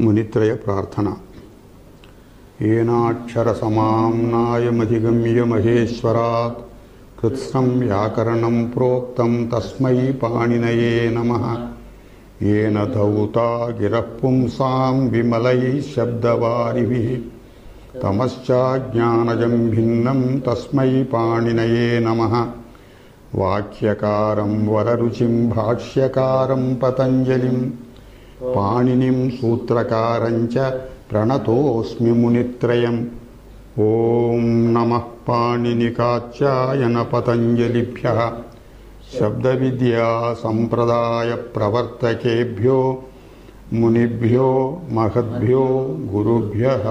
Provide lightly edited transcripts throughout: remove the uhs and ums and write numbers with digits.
मुनित्रय प्रार्थना। येनाक्षर समाम्नायमधिगम्य महेश्वरात् कृत्स्नं व्याकरणं प्रोक्तं तस्मै पाणिनये नमः। येन धौता गिरः पुंसां विमलैः शब्दवारिभिः तमश्चाज्ञानजं भिन्नं तस्मै पाणिनये नमः। वाक्यकारं वररुचिं भाष्यकारं पतञ्जलिं पाणिनिं सूत्रकारं च प्रणतोऽस्मि मुनित्रयम्। ॐ नमः पाणिनिकाचायन पतञ्जलिभ्यः शब्दविद्या संप्रदाय प्रवर्तकेभ्यो मुनिभ्यो महद्भ्यो गुरुभ्यः।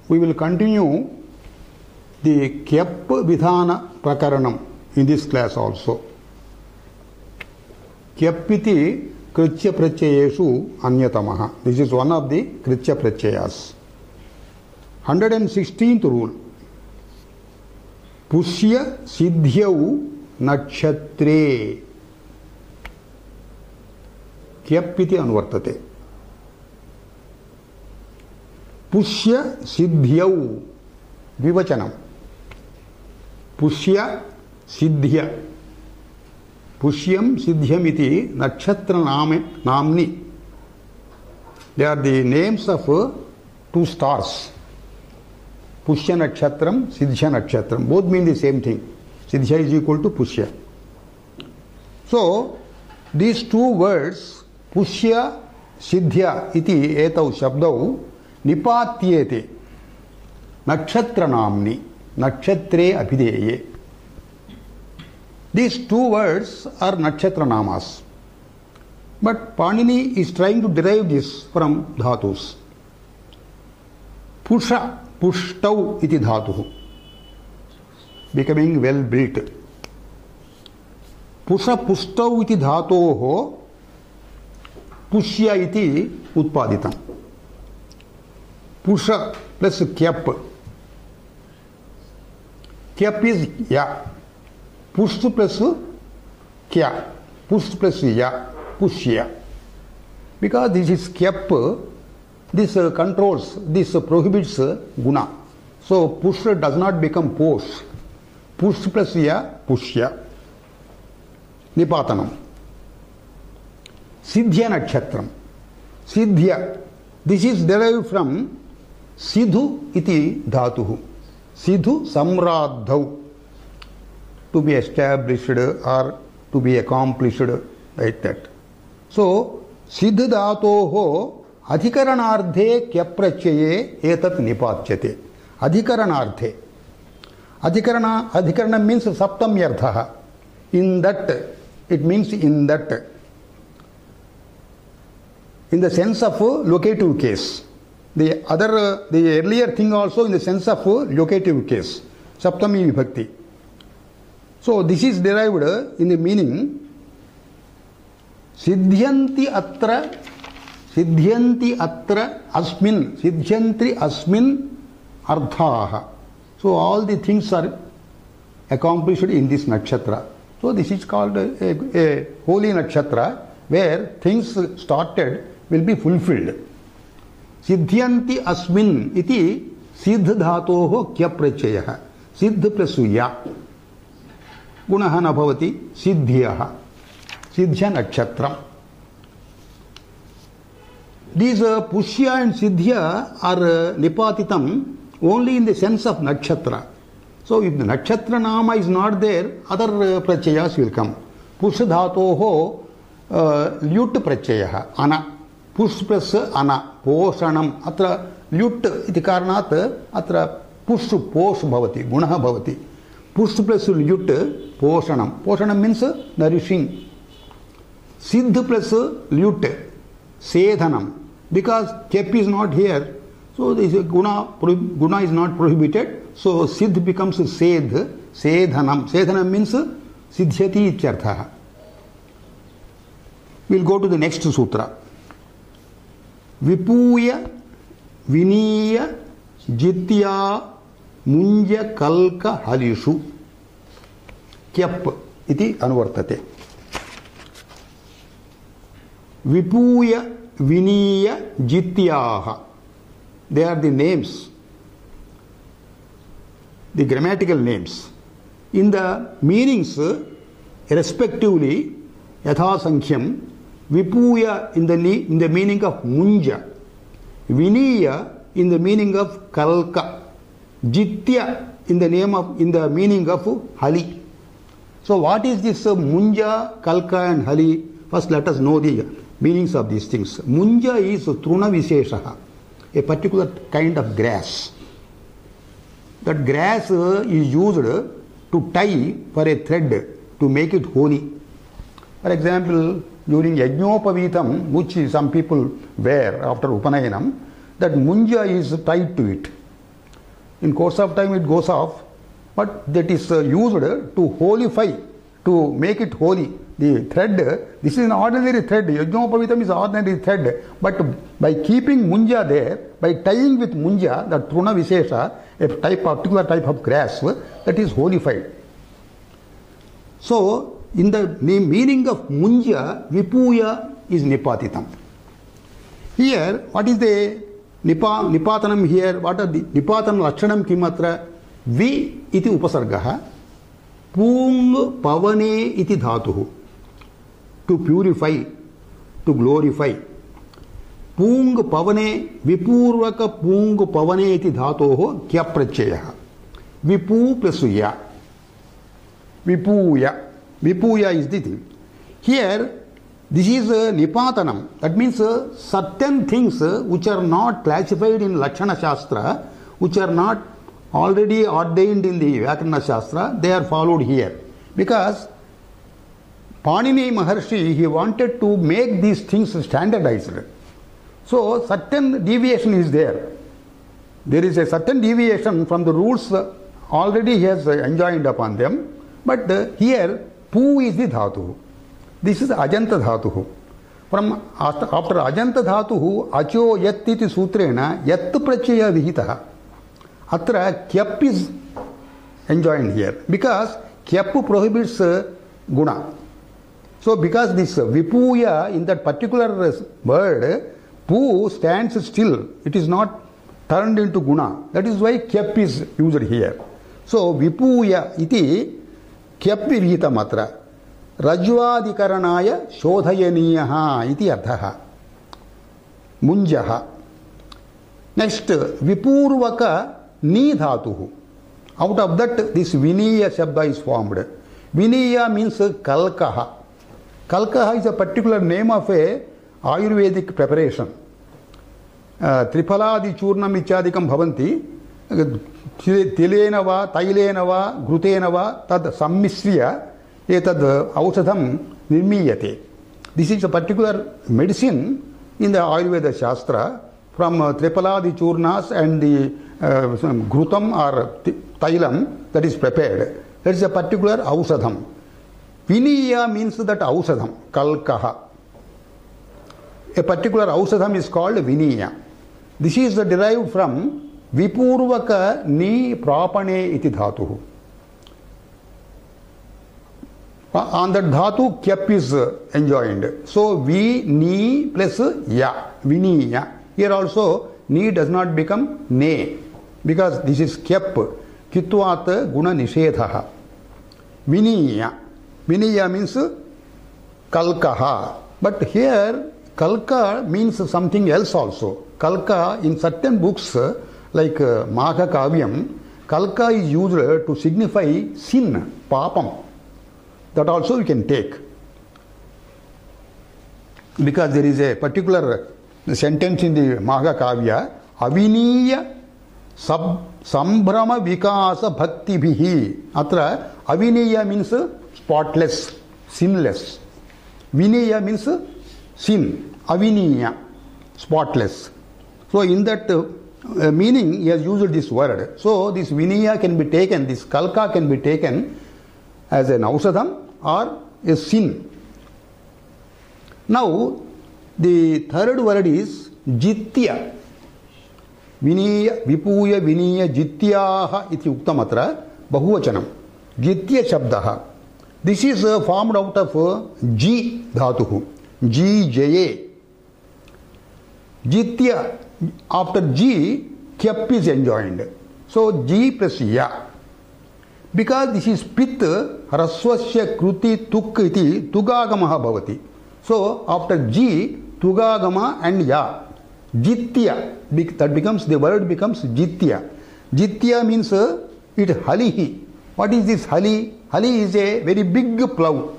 We will continue the Kyap Vidhana Prakaranam in this class also. Kyap iti Kritya Prachayeshu Anyatamaha. This is one of the Kritya Prachayas. 116th rule. Pushya Siddhyau Nakshatre. Kyap iti Anvartate. Pushya Siddhyau Vivachanam. Pushya Siddhya. Pushyam Siddhyam iti Nakshatra Namni. They are the names of two stars. Pushya Nakshatram, Siddhya Nakshatram. Both mean the same thing. Siddhya is equal to Pushya. So, these two words, Pushya Siddhya iti etau shabdau nipatyete nakshatra namni nakshatre abhideye. These two words are nakshatra namas. But Panini is trying to derive this from dhatus. Pusha, pushtau iti dhatuhu. Becoming well built. Pusha pushtau iti dhatoho pushya iti utpaditam. Pusha plus kyap. Kyap is ya. Push plus kya. Push plus ya. Pushya. Because this is kyap, this controls, this prohibits guna. So push does not become posh. Push plus ya. Pushya. Nipatanam. Siddhya Nakshatram. Siddhya. This is derived from Sidhu iti dhatuhu. Sidhu samradhau. To be established or to be accomplished, like that. So, Siddh dhatoho adhikaranardhe kyaprachaye etat nipachyate. Adhikaranardhe. Adhikarana means saptamyarthaha. In that, it means in that. In the sense of locative case. The earlier thing also in the sense of locative case. Saptami vibhakti. So this is derived in the meaning Siddhyanti atra asmin Siddhyanti asmin ardhaha. So all the things are accomplished in this nakshatra. So this is called a holy nakshatra where things started will be fulfilled. Siddhyanti asmin iti siddh dhatoho kyaprachayah. Siddh plus ya. Gunaha na bhavati siddhyaha. Siddhya nakshatram. These pushya and siddhya are nipatitam only in the sense of nakshatra. So if the nakshatra nama is not there, other prachayas will come. Push dhatoho lyut prachayaha. Ana. Push plus ana. Poshanam. Atra lyut iti karanat atra push posh bhavati. Gunaha bhavati. Push plus lyut poshanam. Poshanam means nourishing. Siddh plus lyut sedhanam. Because kep is not here, so this guna is not prohibited. So siddh becomes sedh. Sedhanam. Sedhanam means siddhyati ityarthaha. We will go to the next sutra. Vipuya Viniya Jitya Munja Kalka Halishu Kyap iti anuvartate. Vipuya, Viniya, Jityaha. They are the names, the grammatical names. In the meanings, respectively, Yatha Sankhyam, Vipuya in the meaning of Munja, Viniya in the meaning of Kalka, Jitya in the meaning of Hali. So what is this Munja, Kalka and Hali? First let us know the meanings of these things. Munja is Truna Visheshaha, a particular kind of grass. That grass is used to tie for a thread to make it holy. For example, during Yajnopavitam, which some people wear after Upanayanam, that munja is tied to it. In course of time it goes off, but that is used to holify, to make it holy. The thread, this is an ordinary thread. Yajnopavitam is ordinary thread, but by keeping munja there, by tying with munja, the Truna Vishesha, a particular type of grass, that is holified. So, in the meaning of munja, Vipuya is Nipatitam. Here, what is the Nipatanam here? What are the Nipatanam Lakshanam Kimatra? Vi iti upasargaha, Pung Pavane iti dhatuhu. To purify, to glorify. Pung Pavane, Vipurvaka Pung Pavane iti dhatoho kya prachayaha. Vipu plus ya. Vipuya. Vipuya is the thing. Here, this is Nipatanam. That means certain things which are not classified in Lakshana Shastra, which are not already ordained in the Vyakarana Shastra, they are followed here. Because Panini Maharshi, he wanted to make these things standardized. So, certain deviation is there. There is a certain deviation from the rules already he has enjoined upon them. But here, Pu is the dhatu. This is Ajanta dhatu. From after Ajanta dhatu, Acho Yat iti sutrena Yat prachaya vihitaha. Atra Kyap is enjoined here. Because Kyap prohibits guna. So because this Vipuya in that particular word, Pu stands still. It is not turned into guna. That is why Kyap is used here. So Vipuya iti Kyap vihita matra. Rajvadikaranaya shodhayaniyaha iti arthaha. Munjaha. Next, Vipurvaka ni dhatuhu. Out of that, this Viniya Shabda is formed. Viniya means Kalkaha. Kalkaha is a particular name of a Ayurvedic preparation. Triphaladi churnam ichadikam bhavanti. Tilena va, tailena va, grutena va, tad sammisriya etad ausadham nirmiyate. This is a particular medicine in the Ayurveda Shastra from Triphaladi churnas and the grutam or tailam that is prepared. That is a particular ausadham. Viniya means that ausadham, kalkaha. A particular ausadham is called Viniya. This is derived from Vipurvaka ni prapane iti dhatuhu. On that dhatu, Kyap is enjoined. So, Vi, Ni plus Ya, Viniya. Here also, Ni does not become Ne. Because this is Kyap. Kitvat guna nishedhaha. Viniya. Viniya means Kalkaha. But here, Kalka means something else also. Kalka in certain books like Magha Kavyam, Kalka is used to signify sin, papam. That also we can take. Because there is a particular sentence in the Magha Kavya, Aviniya Sambhrama Vikasa Bhakti Bhihi. Atra Aviniya means spotless, sinless. Viniya means sin. Aviniya, spotless. So in that meaning, he has used this word. So this Viniya can be taken, this Kalka can be taken as an ausadham or a sin. Now, the third word is Jitya. Viniya, Vipuya, Viniya, Jityaha iti uktamatra bahuvachanam. Jitya shabdaha. This is formed out of Ji dhatuhu. G Jaye. Jitya, after G, Kyap is enjoined. So G plus Ya. Because this is Pit, Raswasya Kruti Tuk iti Tugagamaha bhavati. So after G, Tugagama and Ya. Jitya, that becomes, the word becomes Jitya. Jitya means it halihi. What is this hali? Hali is a very big plough.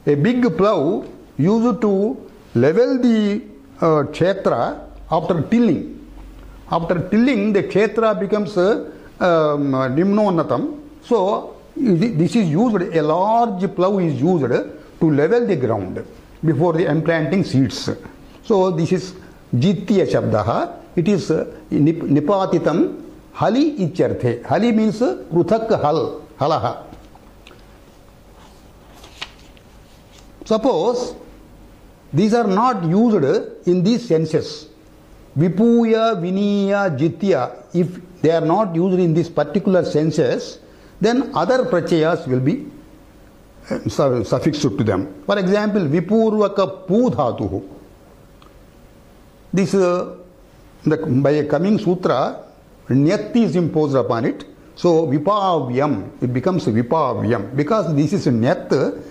A big plough used to level the kshetra after tilling. After tilling, the kshetra becomes nimnonatam. So this is used, a large plough is used to level the ground before the implanting seeds. So this is Jitya Shabdaha. It is Nipatitam Hali Icharthe. Hali means Pruthak Hal, Halaha. Suppose these are not used in these senses. Vipuya, Viniya, Jitya, if they are not used in these particular senses, then other prachayas will be suffixed to them. For example, Vipurvaka Pu Dhatuhu. This, by a coming sutra, Nyati is imposed upon it. So, Vipavyam, it becomes Vipavyam. Because this is Nyat,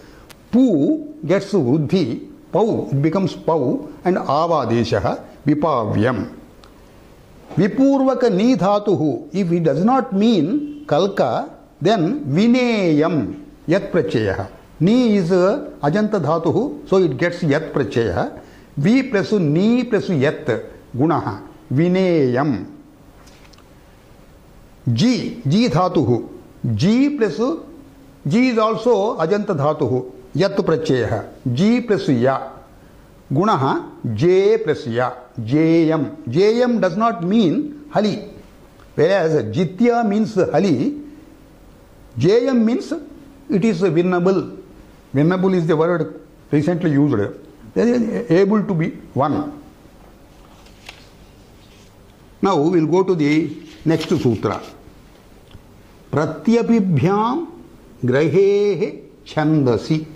Pu gets Vruddhi, Pau, it becomes Pau, and Avadeshaha, Vipavyam. Vipurvaka Ni Dhatuhu, if it does not mean Kalka, then Vineyam, Yat Prachayaha. Ni is Ajanta Dhatuhu, so it gets Yat Prachayaha. Vi plus Ni plus Yat, Gunaha, Vineyam. G Dhatuhu. G plus, G is also Ajanta Dhatuhu, Yat Prachayaha. G plus Ya. Gunaha, J plus Ya. Jayam. Jayam does not mean Hali. Whereas Jitya means Hali. Jayam means it is winnable. Winnable is the word recently used. They are able to be won. Now we will go to the next sutra. Pratyapibhyam grahehe chandasi.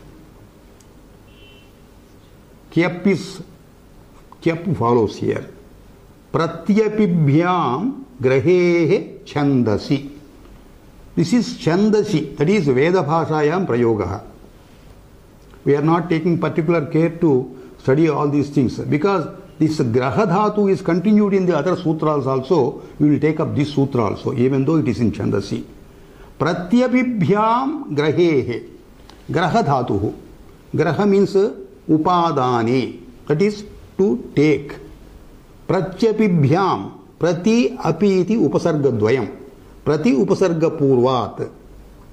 Kyap follows here. Pratyapibhyam grahehe chandasi. This is chandasi, that is Veda Bhashayam Prayogaha. We are not taking particular care to study all these things because this Graha Dhatu is continued in the other sutras also. We will take up this sutra also, even though it is in chandasi. Pratyapibhyam grahehe. Graha Dhatuhu. Graha means upadane, that is to take. Pratyapibhyam, prati api iti upasarga dvayam. Prati upasarga purvat,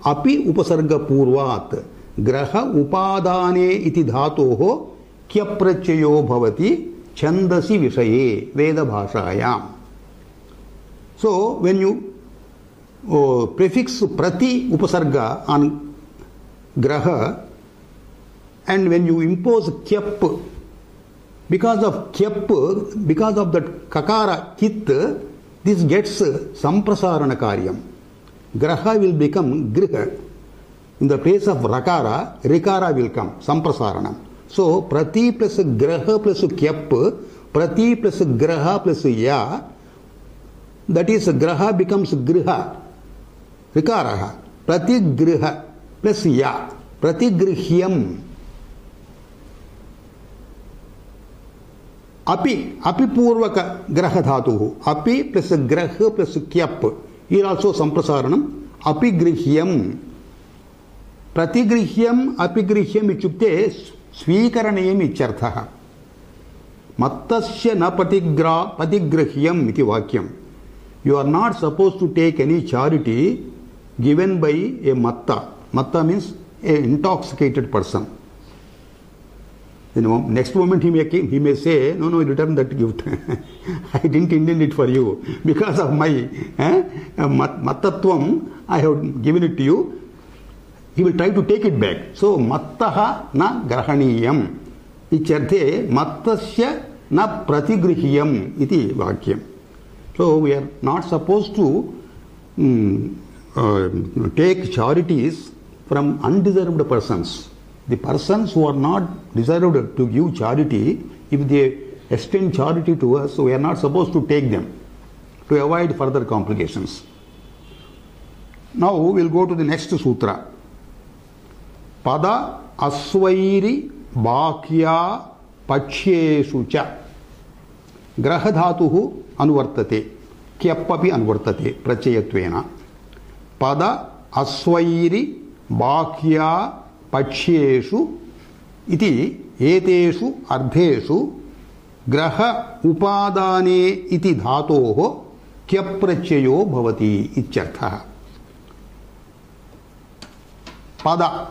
api upasarga purvat, graha upadane iti dhatoho kyaprachayo bhavati chandasi vishaye Veda Bhashayam. So when you prefix prati upasarga on graha and when you impose kyap, because of kyap, because of that kakara kit, this gets samprasarana karyam. Graha will become griha. In the place of rakara, rikara will come, samprasarana. So, prati plus graha plus kyap, prati plus graha plus ya, that is graha becomes griha, rikaraha. Prati griha plus ya, prati grihyam. Api purvaka graha dhatuhu. Api plus graha plus kyap. Here also samprasaranam. Api grihyam. Pratigrihyam apigrihyam ichukte swikaranayam icharthaha. Mattasya na patigrihyam iti vakyam. You are not supposed to take any charity given by a matta. Matta means an intoxicated person. Next moment he may say, no, return that gift. I didn't intend it for you. Because of my mattatvam, I have given it to you. He will try to take it back. So, mattaha na grahaniyam. Icharthe mattasya na pratigrihiyam iti vakyam. So, we are not supposed to take charities from undeserved persons. The persons who are not deserved to give charity, if they extend charity to us, so we are not supposed to take them to avoid further complications. Now we will go to the next sutra. Pada asvairi bakya pachyeshu cha grahadhatuhu anuvartate kyappapi anuvartate prachayatvena. Pada asvairi bakya pachyeshu iti eteshu ardheshu graha upadane iti dhatoho kyaprachayo bhavati ityartha. Pada.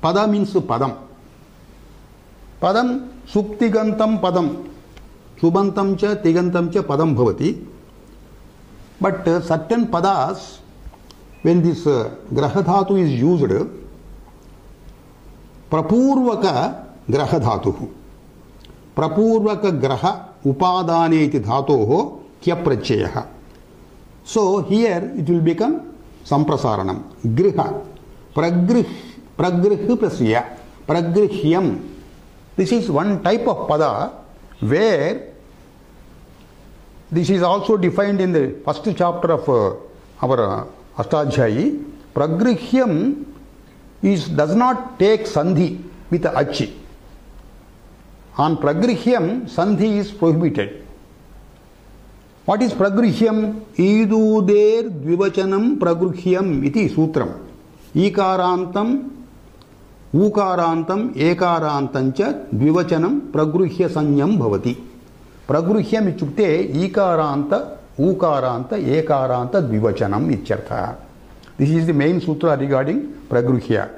Pada means padam. Padam suktigantam padam. Subantam cha tigantam cha padam bhavati. But certain padas, when this grahadhatu is used, prapurvaka grahadhatuhu. Prapurvaka graha upadane iti dhatoho kyaprachayaha. So here it will become samprasaranam. Griha. Pragrih plus ya. Pragrihyam. This is one type of pada where this is also defined in the first chapter of our Ashtadhyayi. Pragrihyam does not take sandhi with achi. On pragrihyam, sandhi is prohibited. What is pragrihyam? Iduder dvivachanam pragrihyam iti sutram. Ikarantam, ukarantam, ekarantancha dvivachanam pragruhya sanyam bhavati. Pragruhyam ichukte ikaranta, ukaranta, ekaranta dvivachanam ityartha. This is the main sutra regarding pragruhya.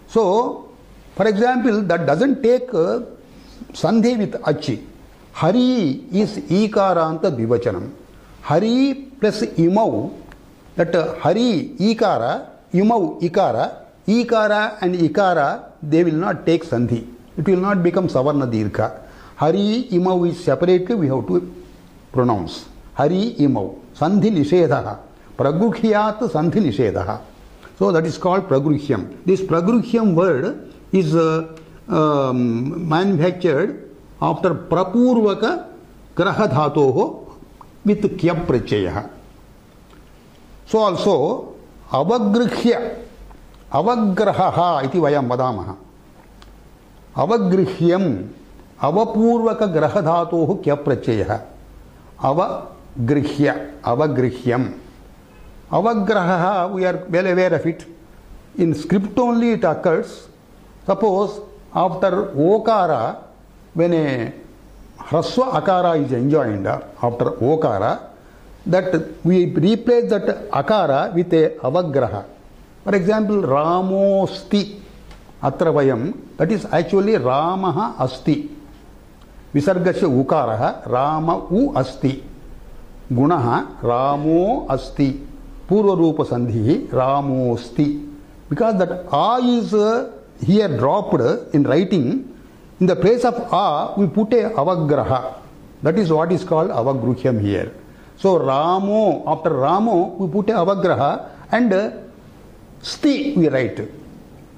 So, for example, that doesn't take sandhi with achi. Hari is ikaranta dvivachanam. Hari plus imau, that hari ikara, imau ikara, ikara and ikara, they will not take sandhi. It will not become savarna dirgha. Hari imau is separately we have to pronounce. Hari imau. Sandhi nishedha. Pragruhyat sandhi nishedha. So that is called pragruhyam. This pragruhyam word is manufactured after prapurvaka grahadhatoho with kyap prachaya. So also avagrihyya, avagrahaha iti vayam vadamaha. Avagrihyam, avapurvaka grahadhatoho kyap prachaya. Avagrihya, avagrihyam. Avagrahaha, we are well aware of it. In script only it occurs. Suppose after okara, when a hraswa akara is enjoined after okara, that we replace that akara with a avagraha. For example, Ramosti atravayam, that is actually Ramaha asti. Visargasya ukaraha Rama u asti. Gunaha Ramo asti. Purva rupa sandhi Ramosti. Because that A is here dropped in writing, in the place of A we put a avagraha. That is what is called avagruhyam here. So Ramo, after Ramo we put a avagraha and sti we write.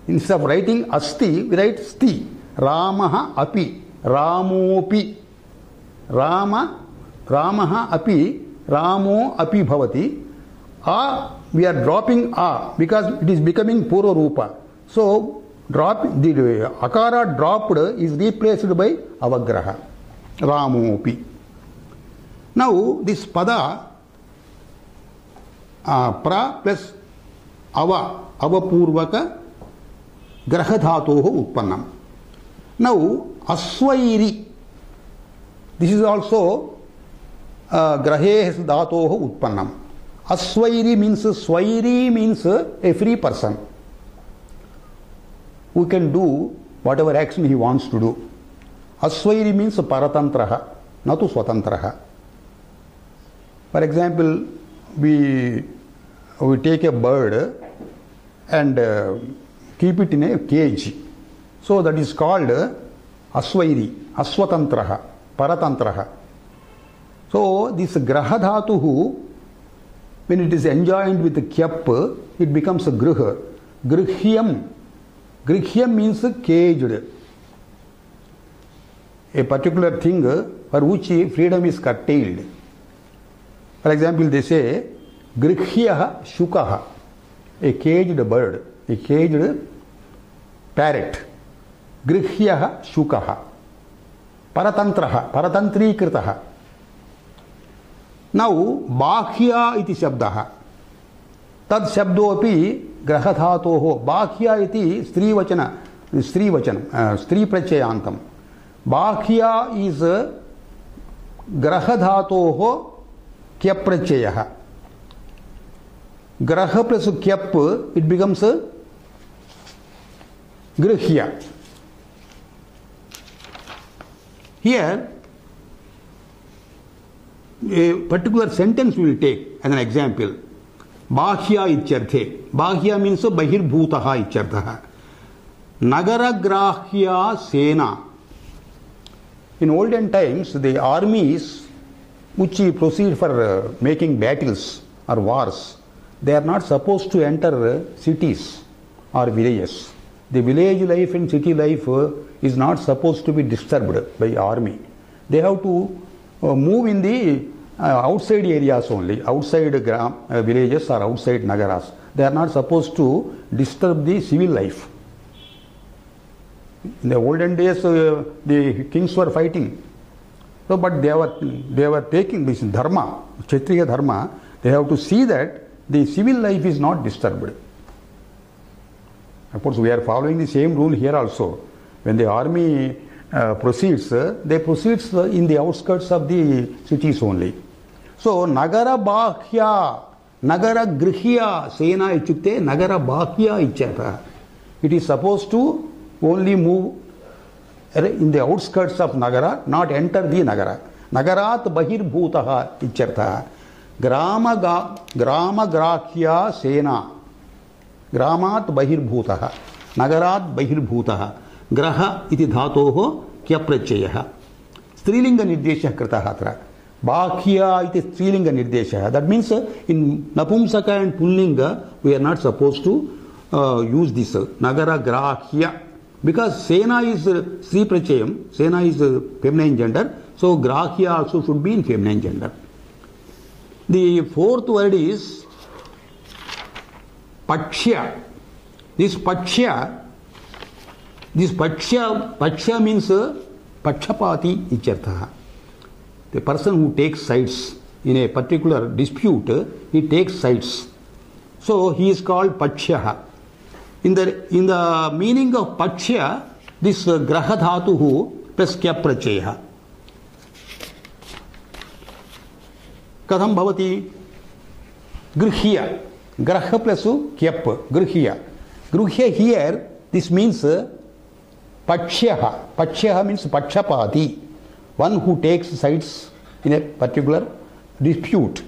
Instead of writing asti, we write sti. Ramaha api, Ramopi. Ramaha api, Ramo api bhavati. A, we are dropping A because it is becoming purva rupa. So the akara dropped is replaced by avagraha. Ramopi. Now this pada pra plus avapurvaka grahadhatoho utpannam. Now asvairi, this is also grahe dhatoho utpannam. Asvairi means, swairi means a free person who can do whatever action he wants to do. Asvairi means paratantraha, natu swatantraha. For example, we take a bird and keep it in a cage. So that is called asvairi, aswatantraha, paratantraha. So this grahadhatuhu, when it is enjoined with the kyap, it becomes a griha. Grihyam. Grihya means caged. A particular thing for which freedom is curtailed. For example, they say Grihya Shukaha, a caged bird, a caged parrot. Grihya Shukaha. Paratantraha, Paratantrikritaha. Now, Bakhya iti shabdaha. Tad shabdo api grahadhatoho. Bakhya iti strivachana, stri prachayantam. Bakhya is grahadhatoho kyaprachayah. Graha plus kyap, it becomes grihya. Here, a particular sentence we will take as an example. Bakhya ichyarthe. Bakhya means bahirbhutaha ichyarthaha. Nagaragrahya sena. In olden times, the armies which proceed for making battles or wars, they are not supposed to enter cities or villages. The village life and city life is not supposed to be disturbed by army. They have to move in the outside areas only, outside villages or outside nagaras. They are not supposed to disturb the civil life. In the olden days, the kings were fighting. So, but they were taking this dharma, Kshatriya dharma. They have to see that the civil life is not disturbed. Of course, we are following the same rule here also. When the army proceeds, they proceed in the outskirts of the cities only. So, Nagara Bakhya, Nagara Grihya, Sena ichukte, Nagara Bakhya ichyata. It is supposed to only move in the outskirts of Nagara, not enter the Nagara. Nagarat Bahirbhutaha ichyartha. Grama Grahya Sena. Gramat Bahirbhutaha. Nagarat Bahirbhutaha. Graha iti dhatoho kyaprachayah. Strilinga nirdeshah kritaha atra. Bakhya iti strilinga nirdeshah. That means in Napumsaka and Pullinga we are not supposed to use this Nagara Grahya. Because Sena is Sri Prachayam, Sena is feminine gender, so Grahya also should be in feminine gender. The fourth word is Pachya. This Pachya means Pachapati ichyartha. The person who takes sides in a particular dispute, he takes sides. So he is called Pachya. In the meaning of Pachya, this Grahadhatuhu plus Kyaprachayah. Katham bhavati? Grihya. Graha plus Kyap. Grihya. Grihya here, this means Pachyaha. Pachyaha means Pachapati. One who takes sides in a particular dispute.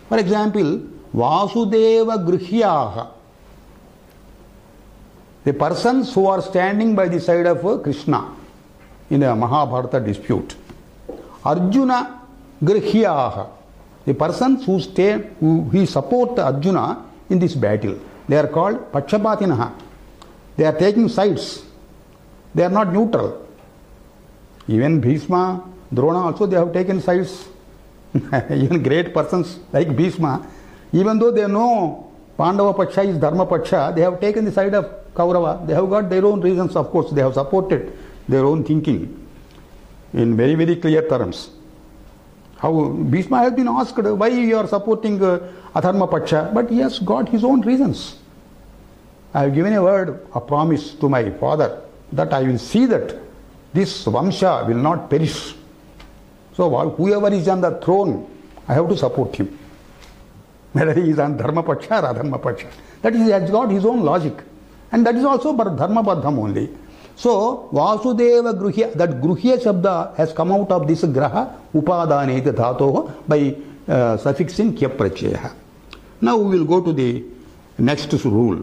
For example, Vasudeva Grihyaha. The persons who are standing by the side of Krishna in a Mahabharata dispute. Arjuna Grihyaha. The persons who support Arjuna in this battle. They are called Pachapatinaha. They are taking sides. They are not neutral. Even Bhishma, Drona also they have taken sides. Even great persons like Bhishma, even though they know Pandava Paksha is Dharma Paksha, they have taken the side of Kaurava. They have got their own reasons, of course. They have supported their own thinking in very, very clear terms. How Bhishma has been asked, why you are supporting Adharma Paksha? But he has got his own reasons. I have given a word, a promise to my father that I will see that this Vamsha will not perish. So whoever is on the throne, I have to support him. Whether he is on Dharma Paksha or Adharma Paksha. That is, he has got his own logic. And that is also Dharma Badham only. So, Vasudeva Gruhya, that Gruhya Shabda has come out of this Graha Upadane Dhatoho by suffixing Kyaprachaya. Now we will go to the next rule,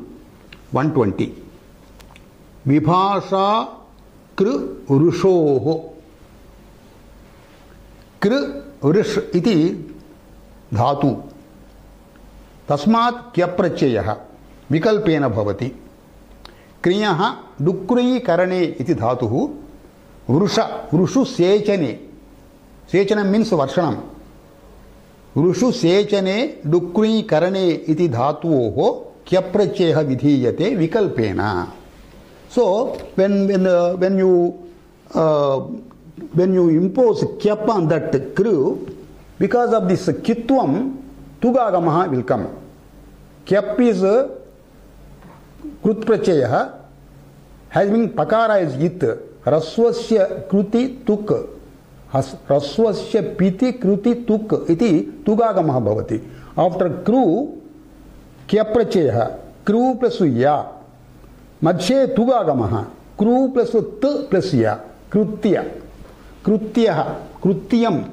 120. Vibhasha Kru Urushoho. Kru Urush iti dhatu. Tasmat Kyaprachaya Vikalpena Bhavati. क्रियः डुक्री करणे इति धातुः वृषु सेचने सेचनं means वर्षणं वृषु सेचने डुक्री करणे इति धातोः क्यप् प्रत्ययः विधीयते विकल्पेन. So when you impose kyap on that kru, because of this kitvam, tugagamaha will come. Kyap is krut pratyaya, having pakara is it, raswasya kruti tuk, raswasya piti kruti tuk, iti tugagamaha bhavati. After kru, kyap pratyaya, kru plus ya, madhye tugagamaha, kru plus t plus ya, krutya, krutyaha, krutyam.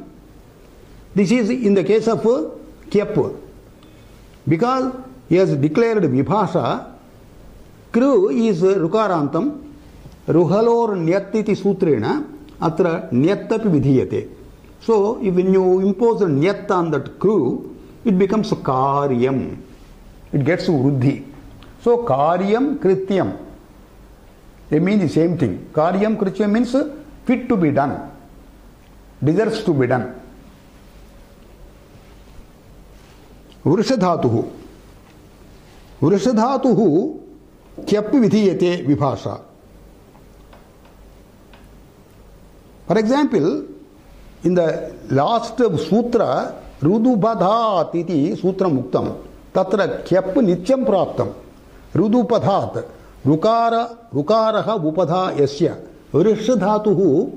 This is in the case of kyap. Because he has declared vibhasa, kru is rukarantam, ruhalor nyatiti sutrena, atra nyatapi vidhiyate. So, when you impose a nyat on that kru, it becomes karyam. It gets vruddhi. So, karyam krityam. They mean the same thing. Karyam krityam means fit to be done, deserves to be done. वृषधातुः वृषधातुः क्यप् विधीयते विभाषा. For example, in the last sutra, रुदुपधात् इति सूत्रम् उक्तं. तत्र क्यप् नित्यं प्राप्तं. रुदुपधात् रुकारः उपधा यस्य वृषधातुः,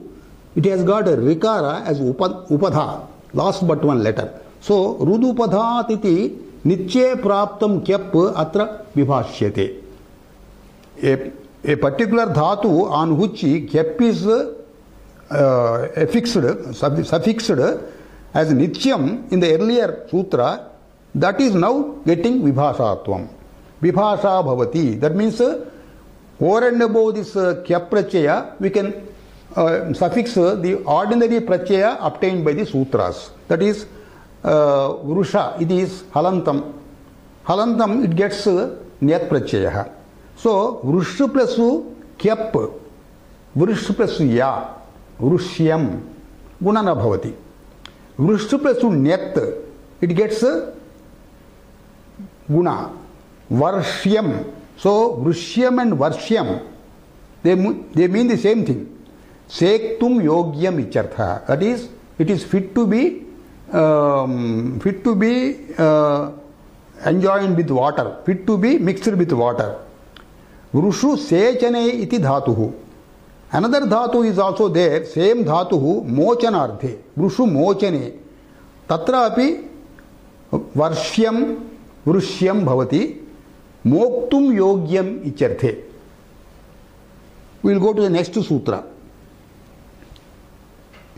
it has got a rikara as upadha, last but one letter. So, rudupadhat iti nitye praptam kyap atra vibhashyate. A particular dhatu on which kyap is suffixed as nityam in the earlier sutra, that is now getting vibhasatvam. Vibhasa bhavati. That means over and above this kyap pratyaya, we can suffix the ordinary pratyaya obtained by the sutras. That is Vrusha, it is halantam. Halantam, it gets nyat pratyaya. So, Vrusha plus kyap, Vrusha plus ya, Vrushyam, gunana bhavati. Vrusha plus nyat, it gets guna, Varshyam. So, Vrushyam and Varshyam, they mean the same thing. Sektum yogyam ichartha. That is, it is fit to be enjoined with water, fit to be mixed with water. Vrushu sechane iti dhatuhu. Another dhatu is also there, same dhatuhu, mochanarthe. Vrushu mochane. Tatra api varshyam, vrushyam bhavati, moktum yogyam icharthe. We will go to the next sutra.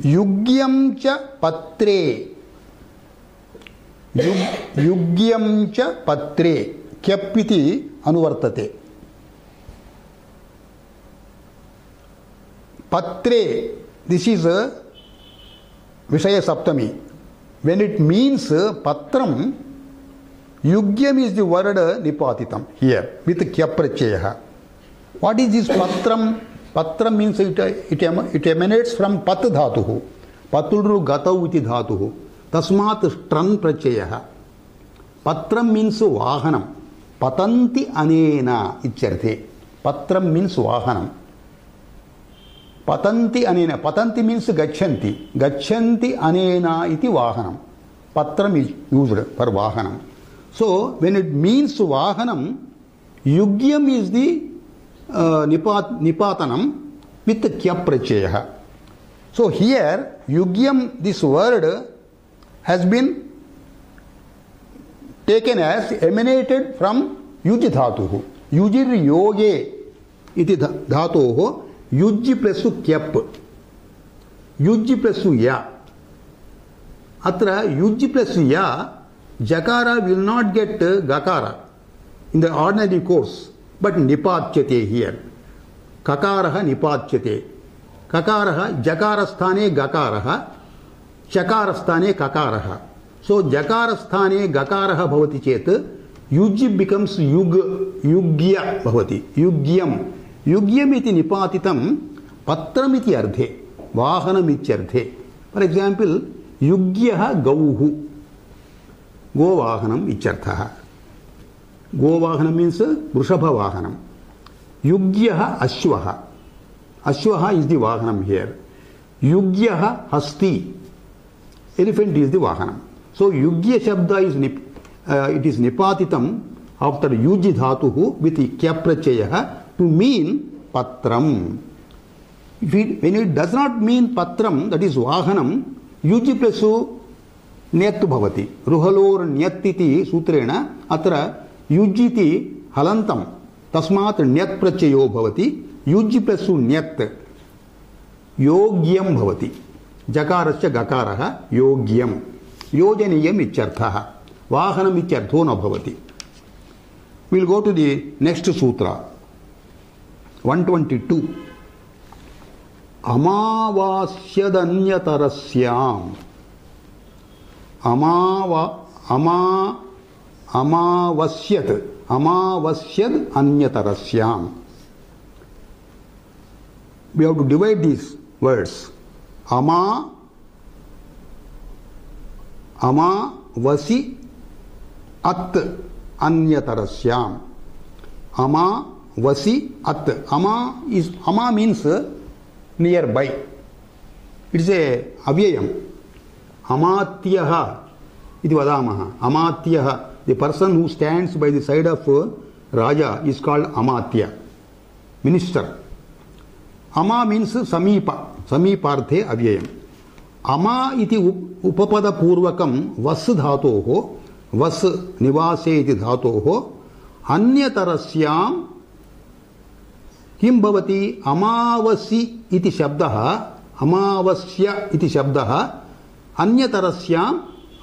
Yugyam cha patre. Yugyam cha patre. Kyapiti anuvartate. Patre, this is a Vishaya Saptami. When it means patram, Yugyam is the word nipatitam here with kyap pratyaya. What is this patram? Patram means it emanates from pat dhatuhu. Patulru gatau iti dhatuhu. Tasmat stran pratyaya. Patram means vahanam. Patanti anena icharthe. Patram means vahanam. Patanti anena. Patanti means gachanti. Gachanti anena iti vahanam. Patram is used for vahanam. So, when it means vahanam, yugyam is the nipatanam with kyap pratyaya. So here yugyam, this word has been taken as emanated from yuji dhatuhu. Yujir yoge iti dhatuhu yuji plus kyap. Yuji plus ya. Atra yuji plus ya, jakara will not get gakara in the ordinary course, but nipachyate here. Kakaraha nipachyate. Kakaraha jakarasthane gakaraha, chakarasthane kakaraha. So jakarasthane gakaraha bhavati chet युज् becomes युग, युग्य भवति, युग्यम. युग्यम इति निपातितं पत्रम इति अर्थे, वाहनम इत्यर्थे. For example युग्यः गौः, गोवाहनम इत्यर्थः. गोवाहनम मीन्स वृषभवाहनम. युग्यः अश्वः, अश्वः इज द वाहनम हियर. युग्यः हस्ती, elephant is the vahanam. So yugya shabda is it is nipatitam after yuji dhatuhu with kya prachayah to mean patram. When it does not mean patram, that is vahanam, yuji plusu nyat bhavati. Ruhalor nyattiti sutrena atra yujiti halantam tasmat nyat prachayo bhavati. Yuji plusu nyat yogyam bhavati. जकारस्य गकारः योग्यम, योजनीयम इत्यर्थः. वाहनम इत्यर्थो न भवति. We will go to the next sutra, 122. अमावास्यदन्यतरस्याम्, अमावस्यद अन्यतरस्याम्. We have to divide these words. अमा वसि अत् अन्यतरस्याम. अमा वसि अत्. अमा means nearby. It is a avyayam. Amatyah iti vadamaha. Amatyah, the person who stands by the side of Raja is called Amatya, minister. Ama means samipa, समीपार्थे अव्ययम्. अमा इति उपपद पूर्वकं वस् धातोः, वस् निवासे इति धातोः अन्यतरस्यां किं भवति? अमावसि इति शब्दः, अमावस्य इति शब्दः अन्यतरस्याम्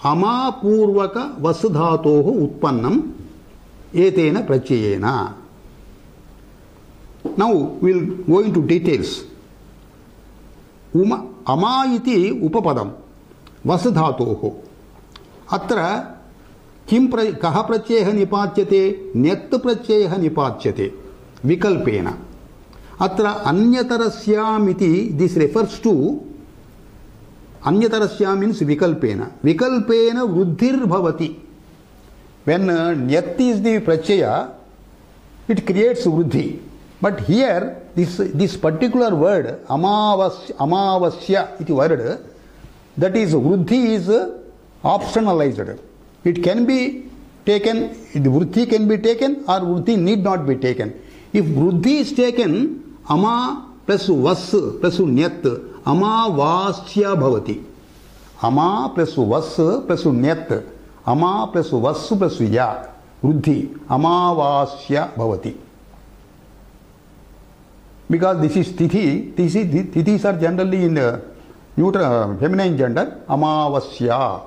अमापूर्वक वस् धातोः उत्पन्नम् एतेन प्रत्ययेन. Now we will go into details. अमा इति उपपदं वस् धातोः. अत्र कः प्रत्ययः निपात्यते? ण्यत् प्रत्ययः निपात्यते विकल्पेन. अत्र अन्यतरस्याम् इति दिस् रेफर्स् टु अन्यतरस्याम् मीन्स् विकल्पेन. विकल्पेन वृद्धिर्भवति. When ण्यत् is the Pratyaya, it creates वृद्धि. But here this particular word amavasya iti word, that is vruddhi, is optionalized. It can be taken, the vruddhi can be taken or vruddhi need not be taken. If vruddhi is taken, ama plus vas plus nyat, amavasya bhavati. Ama plus vas plus nyat, ama plus vas plus ya, vruddhi, amavasya bhavati. Because this is tithi, tithis are generally in neutral, feminine gender, amavasya.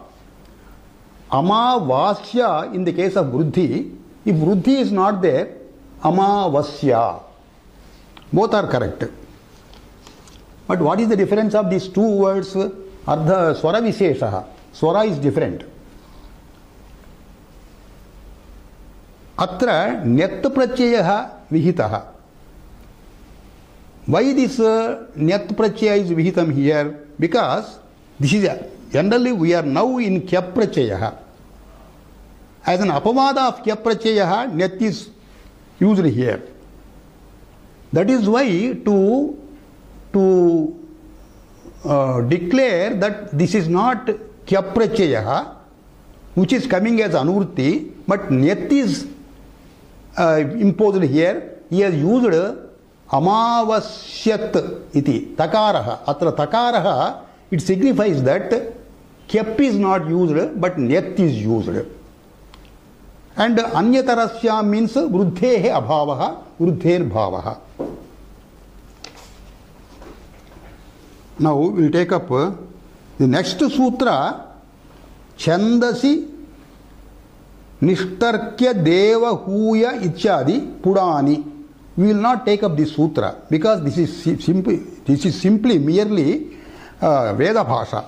Amavasya in the case of vruddhi, if vruddhi is not there, amavasya. Both are correct. But what is the difference of these two words? Ardha swara visheshaha. Swara is different. Atra nyat pratyayah vihitaha. Why this nyat pratyaya is vihitam here? Because this is generally we are now in kya pratyaya. As an apavada of kya pratyaya, nyat is used here. That is why to declare that this is not kya pratyaya, which is coming as anurti, but nyat is imposed here. He has used amavasyat iti takaraha. Atra takaraha, it signifies that kyap is not used but nyat is used. And anyatarasya means vruddhehe abhavaha, vruddher bhavaha. Now we will take up the next sutra, Chandasi Nishtarkya Deva Huya Ichadi Purani. We will not take up this sutra because this is simply merely Veda Bhasha.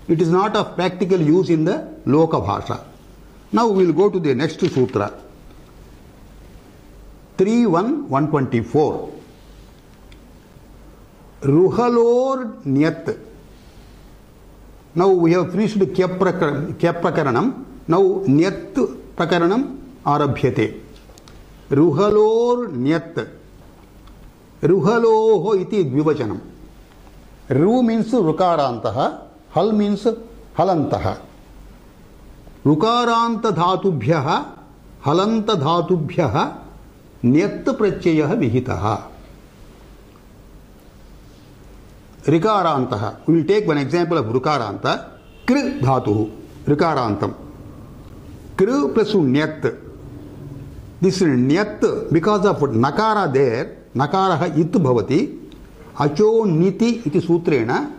It is not of practical use in the Loka Bhasha. Now we will go to the next sutra. 3.1.124. Ruhalor Nyat. Now we have finished Kyap Prakaranam. Now Nyat Prakaranam Arabhyate. Ruhalor Nyat. Ruhaloho iti dvivachanam. Ru means Rukarantaha. Hal means Halantaha. Rukaranta dhatubhyaha halanta dhatubhyaha nyat pratyayah vihitaha. Rikarantaha. We will take one example of Rukaranta. Kr dhatuhu. Rikarantam. Kr plus nyat. This nyat, because of nakara there, nakaraha it bhavati, acho niti iti sutrena,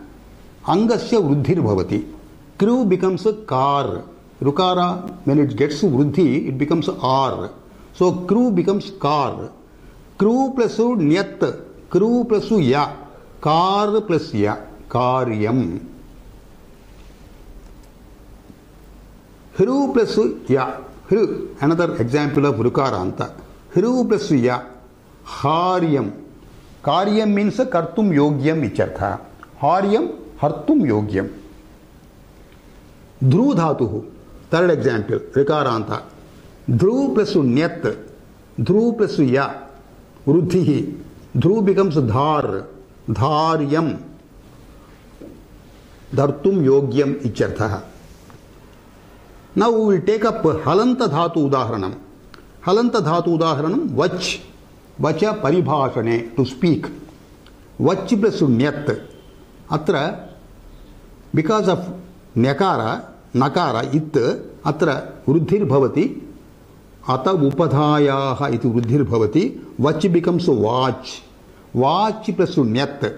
angasya vruddhir bhavati. Kru becomes a kar. Rukara, when it gets vruddhi, it becomes ar. So kru becomes kar. Kru plus nyat. Kru plus ya. Kar plus ya. Karyam. Hru plus ya. Hru, another example of Rukaranta. Hru plus ya. Haryam. Karyam means kartum yogyam ichartha. Haryam, hartum yogyam. Dhru dhatuhu. Third example, Rikaranta. Dhru plus nyat. Dhru plus ya. Vruddhihi. Dhru becomes dhar. Dharyam. Dhartum yogyam ichartha. Now we will take up Halanta dhatu udaharanam. Halanta dhatu udaharanam, vach. Vacha paribhashane, to speak. Vach plus nyat. Atra, because of nakara, it, atra vruddhir bhavati, ata upadhayaha iti vruddhir bhavati, vach becomes vach. Vach plus nyat.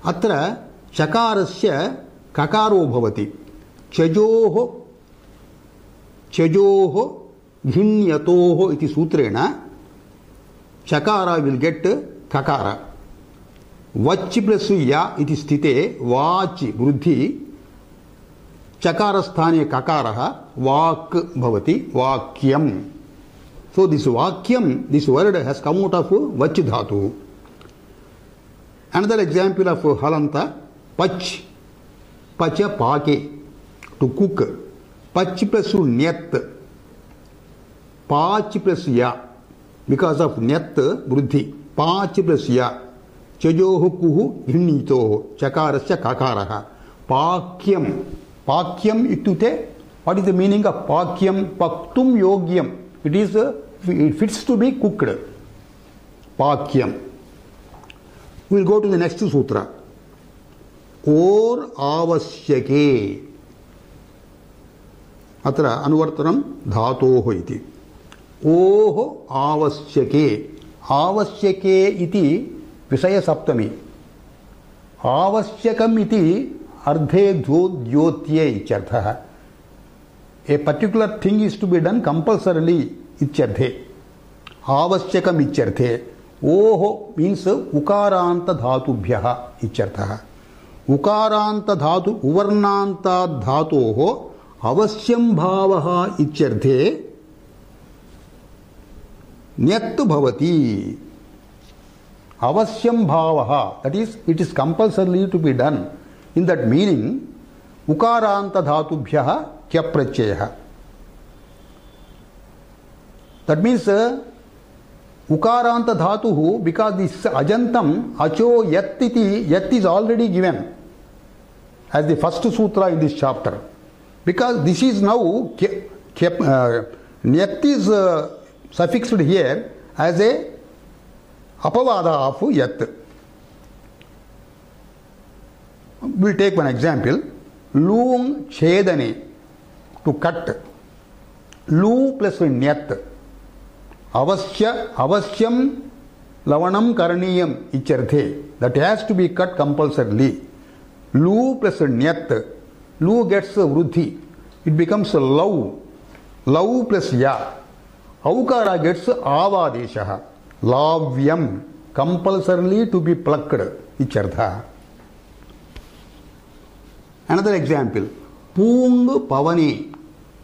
Atra chakarasya kakaro bhavati. Chajoho ghinyatoho iti sutrena, chakara will get kakara. Vach plus ya iti sthite, vach vruddhi, chakara sthane kakaraha, vak bhavati, vakyam. So this vakyam, this word has come out of vach dhatu. Another example of halanta, pach. Pacha pake, to cook. Pach plus nyat. Pach plus ya. Because of nyat, vruddhi. Pach plus ya. Chajoho kuhu hinnitoho. Chakarasya kakaraha. Pakyam. Pakyam itute. What is the meaning of pakyam? Paktum yogyam. It fits to be cooked. Pakyam. We will go to the next sutra. Or avasyake. Atra anuvartanam dhatoho iti. Oho avasyake. Avasyake iti Vishaya Saptami. Avasyakam iti ardhe dhyotye ichartha. A particular thing is to be done compulsorily icharthe. Avasyakam icharthe. Oho means ukaranta dhatubhyaha ichartha. Ukaranta dhatu uvarnanta dhatoho avasyam bhavaha icharthe nyat bhavati. Avasyam bhavaha, that is, it is compulsorily to be done. In that meaning, ukaranta dhatubhyaha kya pratyayah. That means ukaranta dhatuhu, because this ajantam acho yat iti, yat is already given as the first sutra in this chapter. Because this is now nyat is suffixed here as a apavada of yat. We will take one example. Loong chedane, to cut. Lu plus nyat. Avasyam lavanam karaniyam icharthe. That has to be cut compulsorily. Lu plus nyat. Lu gets vruddhi. It becomes lav. Lav plus ya. Aukara gets avadeshaha. Lavyam. Compulsorily to be plucked. Ichartha. Another example. Pung pavani.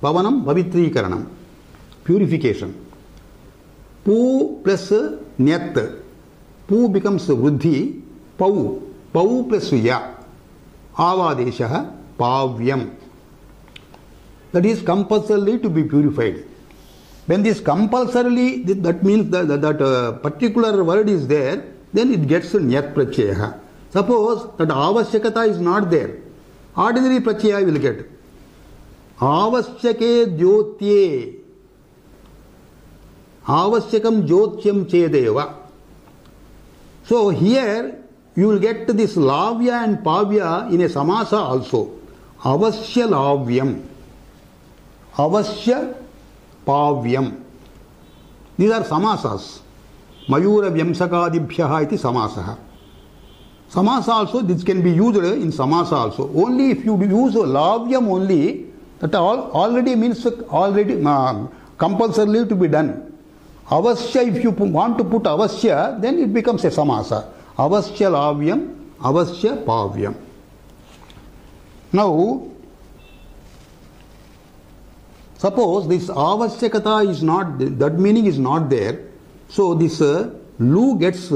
Pavanam, Pavittrikaranam, purification. Pu plus Nyat. Pu becomes Vruddhi, Pau. Pau plus Ya. Avadesha, Pavyam. That is compulsorily to be purified. When this compulsorily, that means that particular word is there, then it gets Nyat Pratyaya. Suppose that Avasyakata is not there, ordinary Pratyaya will get. Avasyake Jyotye. Avasyakam Jyotyam Chedeva. So here you will get this Lavya and Pavya in a Samasa also. Avasya Lavyam. Avasya Pavyam. These are Samasas. Mayura Vyamsakadibhyaha iti Samasaha. Samasa also, this can be used in Samasa also. Only if you use Lavyam only, that already means compulsorily to be done. Avasya, if you want to put Avasya, then it becomes a Samasa. Avasya Lavyam, Avasya Pavyam. Now, suppose this Avasyakata is not, that meaning is not there. So this Lu gets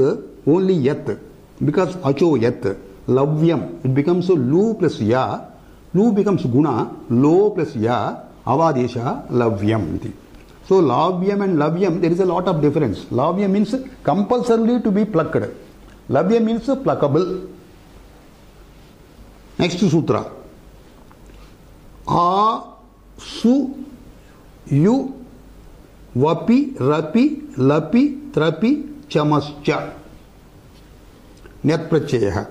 only Yat. Because Acho Yat. Lavyam. It becomes Lu plus Ya. Lu becomes Guna. Lo plus Ya. Avadesha Lavyam. So Lavyam and Lavyam, there is a lot of difference. Lavyam means compulsorily to be plucked. Lavyam means pluckable. Next sutra. A, Su, Yu, Vapi, Rapi, Lapi, Trapi, Chamascha. Nyat Pratyaya.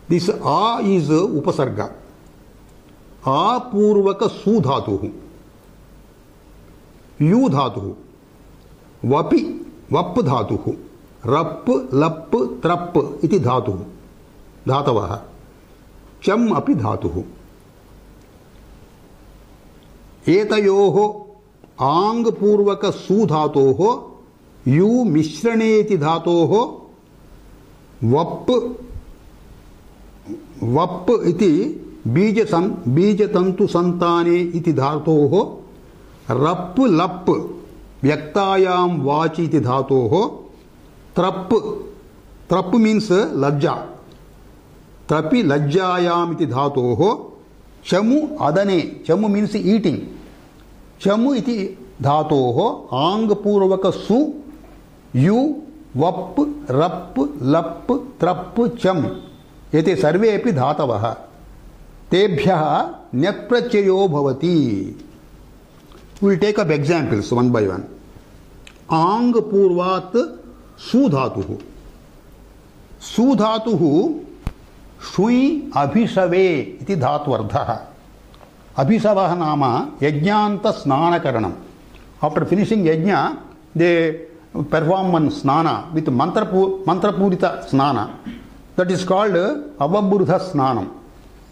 This A is Upasarga. A Purvaka Su Dhatuhu. Yu Dhatuhu. Vapi, Vap Dhatuhu. Rap, Lap, Trap iti Dhatuhu. Dhatavaha. Cham api Dhatuhu. Etayoho Ang Purvaka Su Dhatoho Yu Mishraneti Dhatoho Vap iti Bijatantu Santane iti Dhatoho Rap Lap Vyaktayam Vachi iti Dhatoho Trap means Lajja. Trapi Lajjayam iti Dhatoho Chamu Adane. Chamu means eating. Chamu iti Dhatoho Ang Purvaka Su Yu Vap Rap Lap Trap Cham Ete Sarve Epi Dhatavaha Tebhyaha Nyatprachayo Bhavati. We will take up examples one by one. Ang Purvat Su Dhatuhu. Su Dhatuhu Shui Abhisave iti Dhatuvardhaha. Abhisavaha nama Yajnanta Snanakaranam. After finishing Yajna, they perform one snana with mantrapurita snana. That is called Avaburdha Snanam.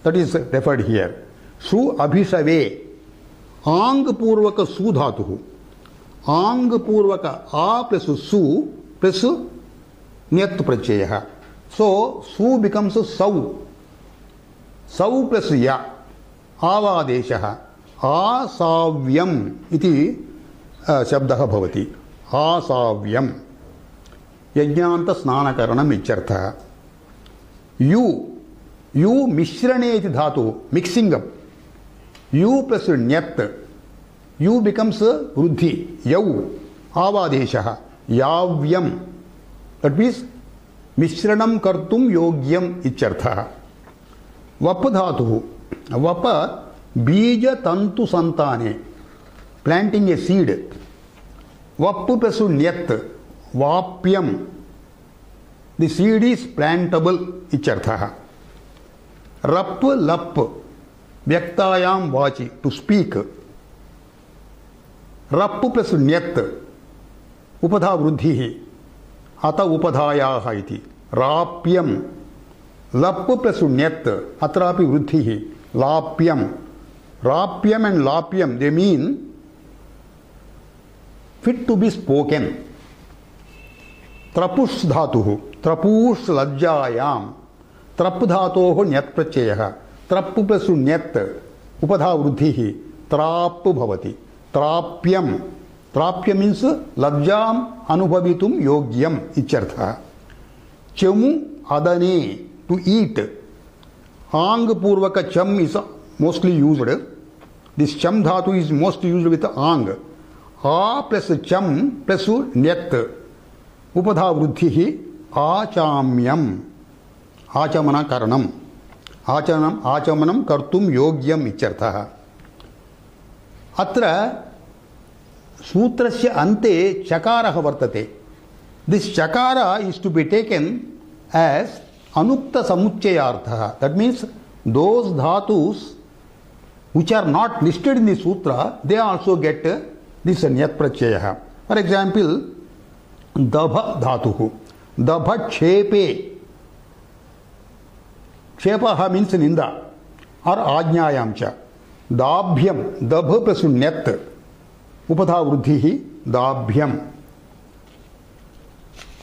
That is referred here. Su Abhisave. Ang Purvaka Su Dhatuhu. Ang Purvaka A plus Su plus Nyat Pratyaya. So, Su becomes Sau. Sau plus Ya. Avadesha. Asavyam iti Shabdaha Bhavati. Asavyam. Yajnanta Snanakaranam Ichartha. Yu Mishrane iti Dhatu. Mixing up. Yu plus Nyat. Yu becomes Vruddhi. Yau. Avadesha. Yavyam. That means Mishranam Kartum Yogyam Ichartha. Vap Dhatuhu. Vapa Bija Tantu Santane. Planting a seed. Vappu Pesu Nyat. Vapyam. The seed is plantable. Ichartha. Rap Lap. Vyaktayam Vachi. To speak. Rappu Pesu Nyat. Upadha Vruddhihi. Ata Upadhayaha iti. Rapyam. Lappu plus Nyat. Atrapi Vruddhihi. Lapyam. Rapyam and Lapyam, they mean fit to be spoken. Trapush Dhatuhu. Trapush Lajjayam. Trap Dhatoho Nyat Pratyaya. त्रप् plus ण्यत् उपधा वृद्धिः त्राप् भवति त्राप्यं त्राप्य means लज्जाम् अनुभवितुं योग्यम् इत्यर्थः चमु अदने to eat आंग पूर्वक चम इज मोस्टली यूज्ड दिस चम धातु इज मोस्ट यूज्ड विथ आंग आ प्लस चम प्लस ण्यत् उपधा वृद्धिः आचाम्यम् आचमनकरणम् आचमनं कर्तुं योग्यम् इत्यर्थः अत्र सूत्रस्य अन्ते चकारः वर्तते दिस चकार is to be taken as अनुक्त समुच्चयार्थः दैट मीन्स दोज धातुस which are not listed in the sutra they also get this nyat pratyayah. For example, dabha dhatuh dabha kshepe kshepaha means ninda or ajnayam cha dabhyam dabha plus nyat upadha vruddhihi dabhyam.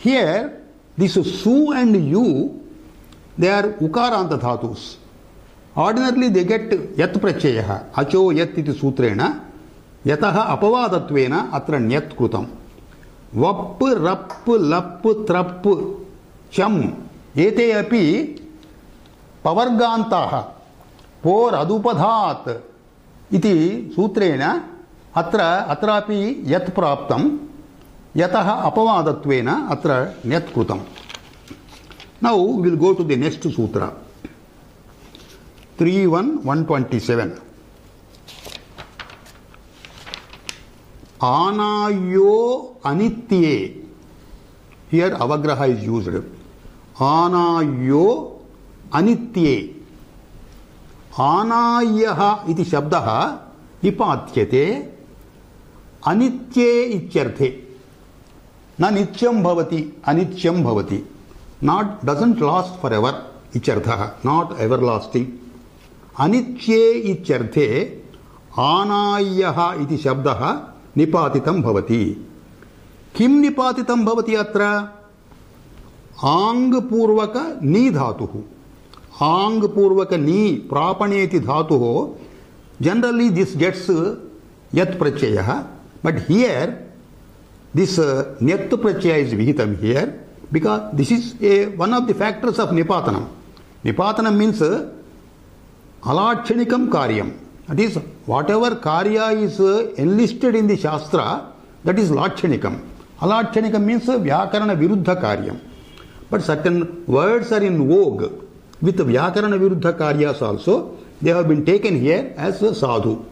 Here this su and yu they are ukaranta dhatus. Ordinarily they get yat pratyayah acho yat iti sutrena yatah apavadattvena atra nyat krutam. Vapp rapp lapp trapp cham ete api pavargantaha por adupadhat iti sutrena atrapi yat praptam yatah apavadattvena atra nyat krutam. Now we will go to the next sutra 3.1.127. Anayo anitye. Here avagraha is used. Anayo anitye. Anayaha iti shabdaha nipatyate anitye ityarthe. Na nityam bhavati anityam bhavati. Not doesn't last forever ityartha, not everlasting. Anitye ityarthe anayaha iti shabdaha nipatitam bhavati. Kim nipatitam bhavati atra? Ang purvaka ni dhatuhu. Ang purvaka ni prapaneti dhatuhu. Generally this gets yat pratyayah, but here this nyat pratyaya is vihitam here because this is one of the factors of nipatanam. Nipatanam means alachyanikam karyam. That is, whatever karya is enlisted in the shastra, that is lakshanikam. Alachyanikam means vyakarana viruddha karyam. But certain words are in vogue with vyakarana viruddha karyas also. They have been taken here as sadhu.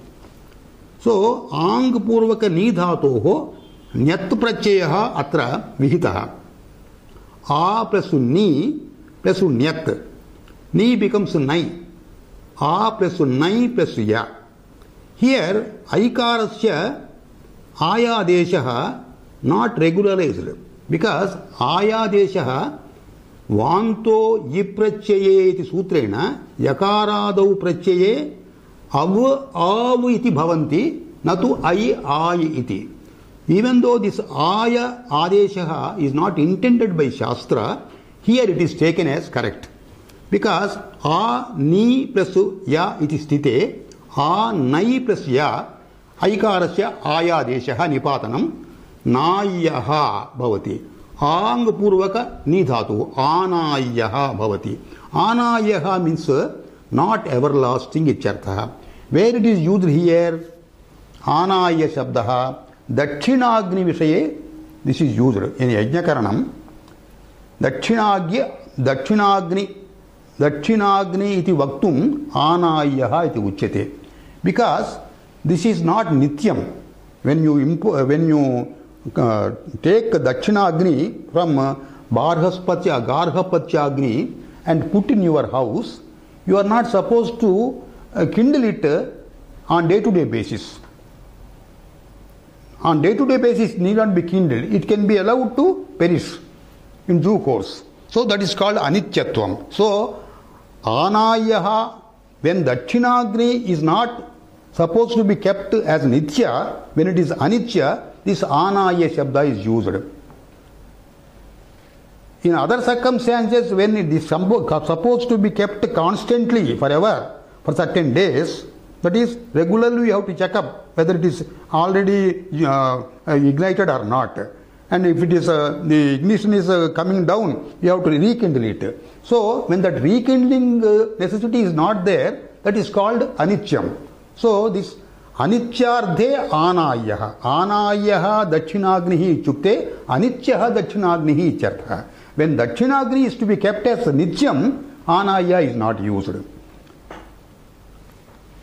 So, ang purvaka ni dhatoho nyat pratyayah atra vihitaha. A plus ni plus nyat. Ni becomes nai. A plus nai plus ya. Here, aikarasya ayadeshaha not regularized because ayadeshaha vanto yiprachyaye iti sutrena yakaradau prachyaye av iti bhavanti natu ay iti. Even though this aya adeshaha is not intended by shastra, here it is taken as correct. Because a ni plus ya iti sthite a nai plus ya aikarasya ayadeshaha nipatanam nayaha bhavati. Ang purvaka ni dhatu anayaha bhavati. Anayaha means not everlasting ityartha. Where it is used here? Anaya shabdaha Dakshinagni vishaye this is used in Yajnakaranam. Dakshinagni iti vaktum anayaha iti uchyate. Because this is not nityam. When you take Dakshinagni from Barhaspatya, Garhapatyagni and put in your house, you are not supposed to kindle it on day-to-day basis. On day-to-day basis need not be kindled. It can be allowed to perish in due course. So that is called anityatvam. So anayaha, when Dakshinagni is not supposed to be kept as nitya, when it is anitya, this anaya shabda is used. In other circumstances, when it is supposed to be kept constantly forever, for certain days, that is, regularly you have to check up whether it is already ignited or not. And if it is the ignition is coming down, you have to rekindle it. So when that rekindling necessity is not there, that is called anityam. So this anityardhe anayah. Anayah dachinagnihi ichukte anityah dachinagnihi ityartha. When dachinagni is to be kept as nityam, anaya is not used.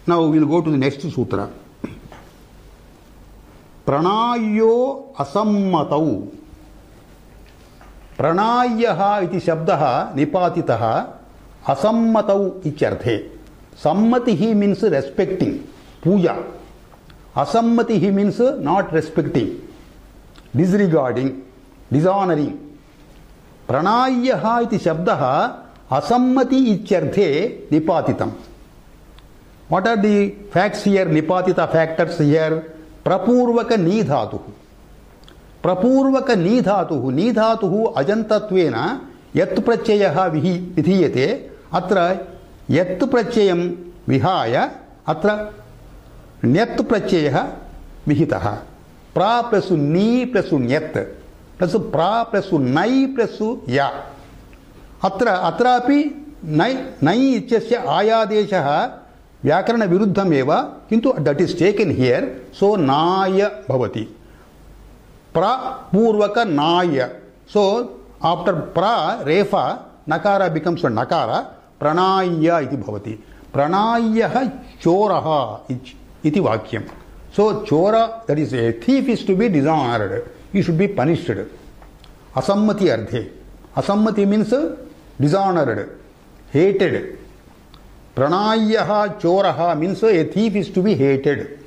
Now we will go to the next sutra. Pranayo asammatau. Pranayah iti shabdah nipatitah asammatau ityarthe. Sammatihi means respecting, puja. Asammatihi means not respecting, disregarding, dishonoring. Pranayah iti shabdah asammati ityarthe nipatitam. What are the facts here, nipatita factors here? Prapurvaka nidhatuh. Prapurvaka nidhatuh. Nidhatuh ajantatvena yat pratyayah vidhiyate. Atra yat pratyayam vihaya. Atra nyat pratyayah vihitah. Pra plasu ni plasu nyat. Plasu pra plasu nai plasu ya. Atrapi nai ityasya ayadeshah व्याकरण विरुद्धम एव किंतु that is taken here, so naya bhavati. Pra purvaka naya. So after pra refa nakara becomes a nakara, pranaya iti bhavati. Pranayah choraha iti vakyam. So chora, that is a thief, is to be dishonored. He should be punished. Asammati ardhe. Asammati means dishonored, hated. Pranayah choraha means a thief is to be hated.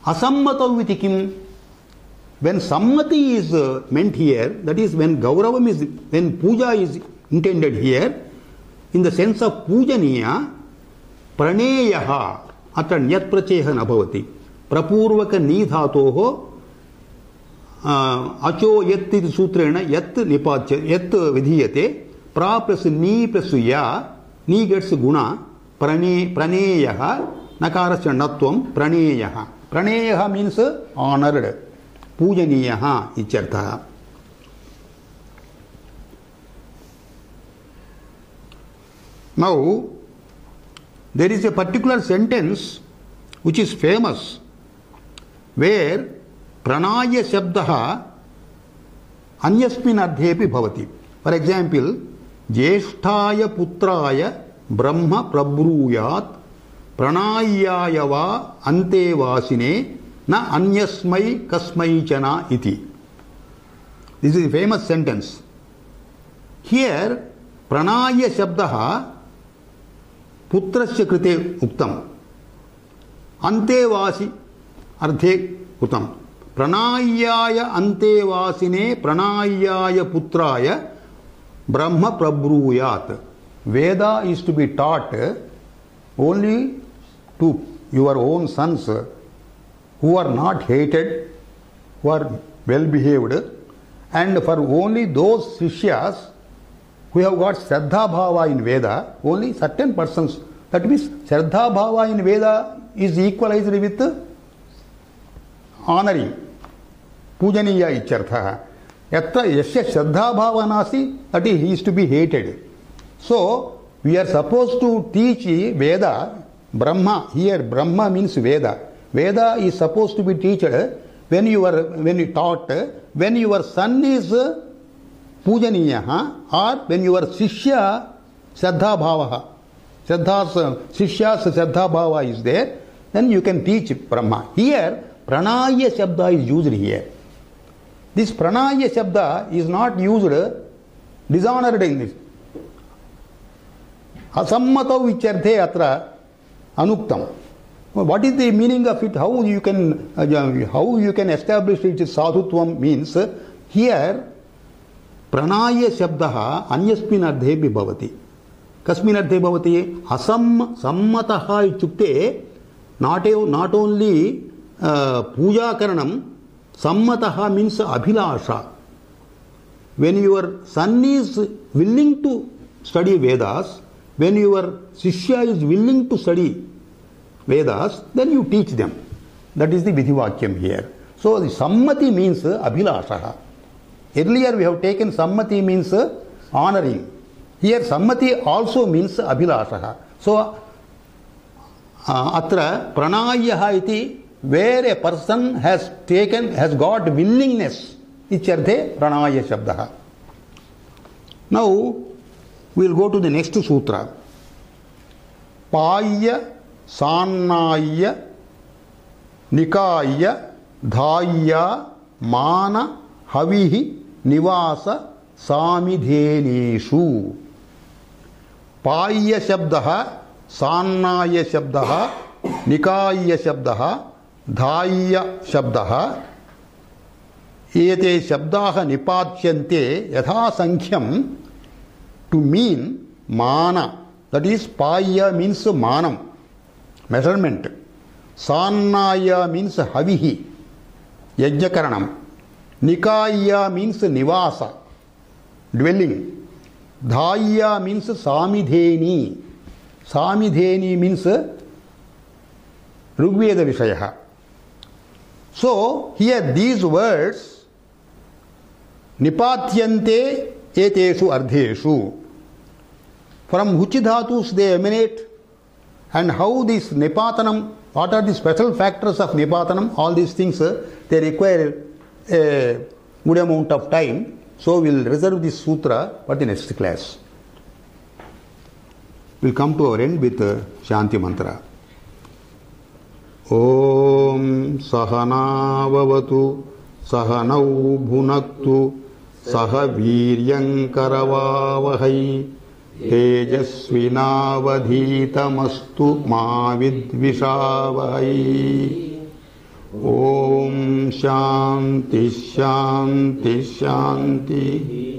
Asammatav iti kim? When sammati is meant here, that is when gauravam is, when puja is intended here, in the sense of pujaniya, praneyaha atra nyat pracheha nabhavati. Prapurvaka nidhatoho acho yat iti sutrena yat nipatya yat vidhiyate. Pra plus ni plus ya, ni gets guna, praneyaha, nakarasya natvam, praneyaha. Praneyaha means honored, pujaniyaha ityartha. Now there is a particular sentence which is famous, where pranaya shabdaha anyasmin ardhepi bhavati. For example, jyeshtaya putraya brahma prabruyat pranayaya va ante vasine na anyasmai kasmai chana iti. This is a famous sentence. Here pranaya shabdaha putrasya krite uktam, ante vasi ardhe utam. Pranayaya ante vasine pranayaya putraya brahma prabruyat. Veda is to be taught only to your own sons who are not hated, who are well behaved, and for only those shishyas who have got Shraddha Bhava in Veda, only certain persons. That means Shraddha Bhava in Veda is equalized with honoring, pujaniya ityartha. Yatra yasya Shraddha Bhava nasi, that is, he is to be hated. So we are supposed to teach Veda, Brahma. Here Brahma means Veda. Veda is supposed to be taught when your son is pujaniya, or when your shishya Shraddha Bhava, shishya's Shraddha Bhava is there, then you can teach Brahma. Here pranaya shabda is used here. This pranaya shabda is not used dishonored in this. Asammatav vicharthe atra anuktam. What is the meaning of it? How you can establish it? Sadhutvam means here pranaya shabdaha anyasmin ardhepi bhavati. Kasmin ardhe bhavati? Asammataha ichukte not only puja karanam. Sammataha means abhilasha. When your son is willing to study Vedas. When your Shishya is willing to study Vedas, then you teach them. That is the Vidhivakyam here. So the Sammati means Abhilashaha. Earlier we have taken Sammati means honoring. Here Sammati also means Abhilashaha. So Atra Pranayaha iti, where a person has got willingness, Ichyarthe Pranaya Shabdaha. Now we will go to the next sutra. Paya Sannaya Nikaya Dhaya Mana Havihi Nivasa Samidhenishu. Paya Shabdaha, Sannaya Shabdaha, Nikaya Shabdaha, Dhaya Shabdaha. Ete Shabdaha Nipachyante Yatha Sankhyam, to mean Mana. That is, Paya means Manam, measurement. Sannaya means Havihi, Yajnakaranam. Nikaya means Nivasa, dwelling. Dhaya means Samidheni. Samidheni means Rigveda Vishayaha. So, here these words, Nipatyante eteshu ardheshu, from which dhatus they emanate, and how this Nipatanam, what are the special factors of Nipatanam, all these things, they require a good amount of time. So we will reserve this sutra for the next class. We will come to our end with Shanti Mantra. Om Sahana Vavatu Sahanau Bhunaktu Saha Viryam Karavavahai Tejasvinavadhitamastu Ma Vidvishavahai. Om Shanti Shanti Shanti.